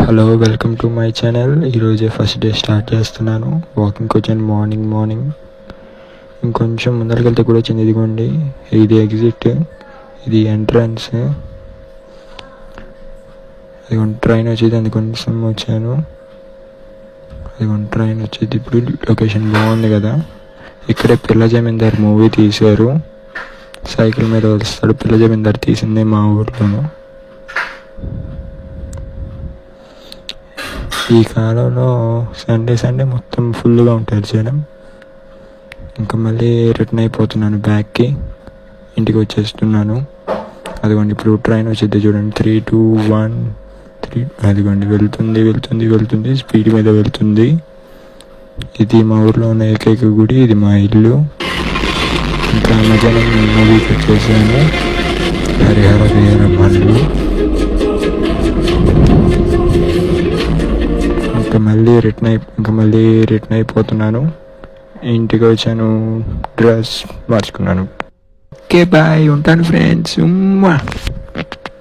Hello, welcome to my channel. ఈరోజే first day start చేస్తున్నాను. వాకింగ్కి వచ్చాను మార్నింగ్. ఇంకొంచెం ముందరికి వెళ్తే కూడా వచ్చింది. ఇదిగోండి, ఇది ఎగ్జిట్, ఇది ఎంట్రన్స్. అదిగోండి ట్రైన్ వచ్చేది, అందుకోసం వచ్చాను. అదిగోండి ట్రైన్ వచ్చేది. ఇప్పుడు లొకేషన్ బాగుంది కదా. ఇక్కడే పిల్ల జమీందార్ మూవీ తీశారు. సైకిల్ మీద వస్తాడు. పిల్ల జమీందార్ తీసింది మా ఊర్లోను. ఈ కాలంలో సండే మొత్తం ఫుల్గా ఉంటారు జనం. ఇంకా మళ్ళీ రిటర్న్ అయిపోతున్నాను బ్యాక్కి, ఇంటికి వచ్చేస్తున్నాను. అదిగోండి ఇప్పుడు ట్రైన్ వచ్చేది చూడండి, 3, 2, 1, 3. అదిగోండి వెళ్తుంది, స్పీడ్ మీద వెళ్తుంది. ఇది మా ఊర్లో ఉన్న ఏకైక గుడి, ఇది మా ఇల్లు. ఇంకా మధ్యాహ్నం మూవీకి వచ్చేసాను, హరిహర వీరమల్లు. ఇంకా మళ్ళీ రిటర్న్ అయిపోతున్నాను. ఇంటికి వచ్చాను, డ్రెస్ మార్చుకున్నాను. ఓకే బాయ్, ఉంటాను ఫ్రెండ్స్.